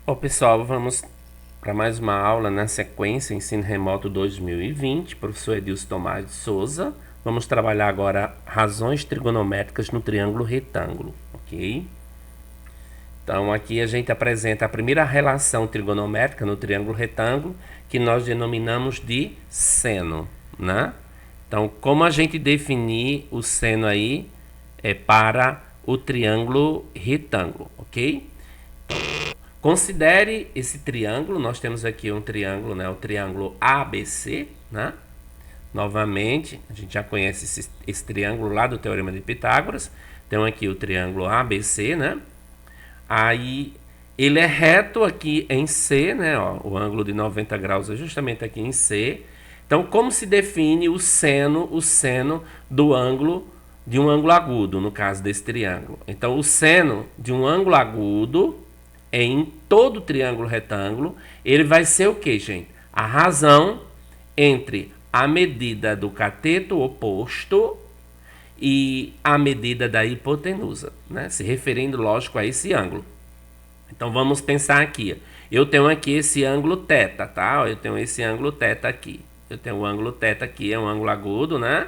Bom, pessoal, vamos para mais uma aula na sequência Ensino Remoto 2020, professor Edilson Tomás de Souza. Vamos trabalhar agora razões trigonométricas no triângulo retângulo, ok? Então, aqui a gente apresenta a primeira relação trigonométrica no triângulo retângulo, que nós denominamos de seno, né? Então, como a gente definir o seno aí para o triângulo retângulo, ok? Considere esse triângulo, nós temos aqui um triângulo, né? O triângulo ABC, né? Novamente, a gente já conhece esse triângulo lá do Teorema de Pitágoras. Então aqui o triângulo ABC, né? Aí ele é reto aqui em C, né? Ó, o ângulo de 90 graus é justamente aqui em C. Então, como se define o seno do ângulo de um ângulo agudo, no caso desse triângulo? Então, o seno de um ângulo agudo em todo triângulo retângulo, ele vai ser o que, gente? A razão entre a medida do cateto oposto e a medida da hipotenusa, né? Se referindo, lógico, a esse ângulo. Então vamos pensar aqui. Eu tenho aqui esse ângulo θ, tá? Eu tenho esse ângulo θ aqui. Eu tenho o ângulo θ aqui, é um ângulo agudo, né?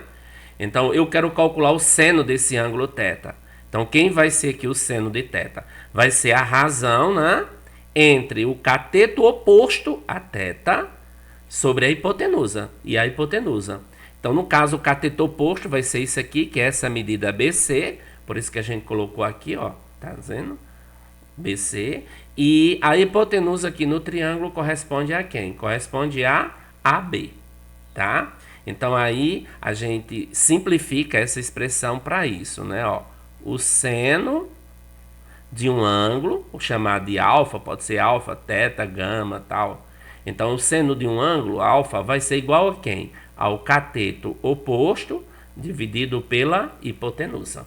Então eu quero calcular o seno desse ângulo θ. Então quem vai ser aqui o seno de θ? Vai ser a razão, né? Entre o cateto oposto a θ sobre a hipotenusa e a hipotenusa. Então, no caso, o cateto oposto vai ser isso aqui, que é essa medida BC, por isso que a gente colocou aqui, ó, tá vendo? BC. E a hipotenusa aqui no triângulo corresponde a quem? Corresponde a AB, tá? Então, aí a gente simplifica essa expressão para isso, né? Ó, o seno de um ângulo, o chamado de alfa, pode ser alfa, teta, gama, tal. Então, o seno de um ângulo, alfa, vai ser igual a quem? Ao cateto oposto dividido pela hipotenusa.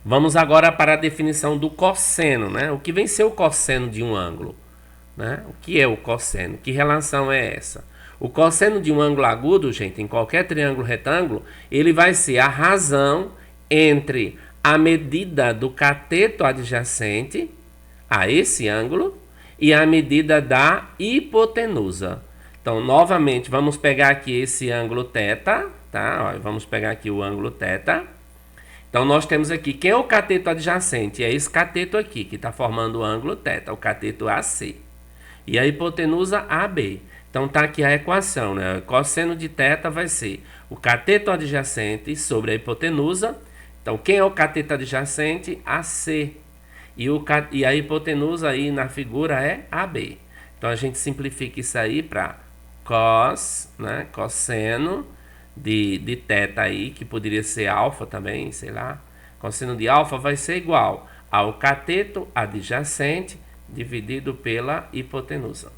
Vamos agora para a definição do cosseno, né? O que vem ser o cosseno de um ângulo? Né? O que é o cosseno? Que relação é essa? O cosseno de um ângulo agudo, gente, em qualquer triângulo retângulo, ele vai ser a razão entre a medida do cateto adjacente a esse ângulo e a medida da hipotenusa. Então, novamente, vamos pegar aqui esse ângulo θ, tá? Ó, vamos pegar aqui o ângulo θ. Então, nós temos aqui, quem é o cateto adjacente? É esse cateto aqui, que está formando o ângulo θ, o cateto AC. E a hipotenusa AB. Então, está aqui a equação, né? O cosseno de θ vai ser o cateto adjacente sobre a hipotenusa. Então, quem é o cateto adjacente? AC. E a hipotenusa aí na figura é AB. Então, a gente simplifica isso aí para cos, né? Cosseno de θ aí, que poderia ser alfa também, sei lá. Cosseno de alfa vai ser igual ao cateto adjacente dividido pela hipotenusa.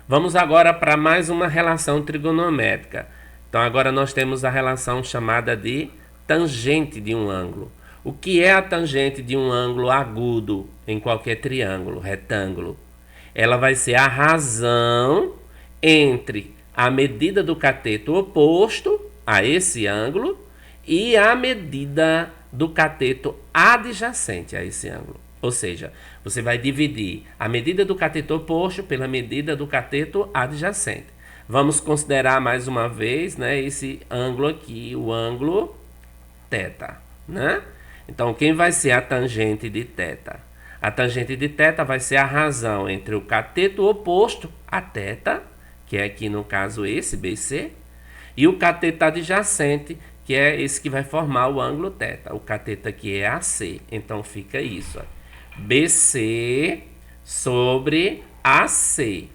Vamos agora para mais uma relação trigonométrica. Então, agora nós temos a relação chamada de tangente de um ângulo. O que é a tangente de um ângulo agudo em qualquer triângulo, retângulo? Ela vai ser a razão entre a medida do cateto oposto a esse ângulo e a medida do cateto adjacente a esse ângulo. Ou seja, você vai dividir a medida do cateto oposto pela medida do cateto adjacente. Vamos considerar mais uma vez, né, esse ângulo aqui, o ângulo θ, né? Então, quem vai ser a tangente de θ? A tangente de θ vai ser a razão entre o cateto oposto a θ, que é aqui no caso esse, BC, e o cateto adjacente, que é esse que vai formar o ângulo θ. O cateto aqui é AC, então fica isso, ó. BC sobre AC.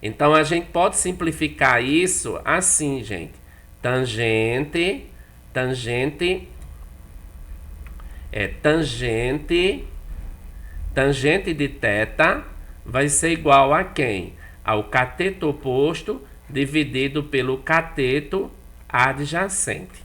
Então, a gente pode simplificar isso assim, gente. Tangente de θ vai ser igual a quem? Ao cateto oposto dividido pelo cateto adjacente.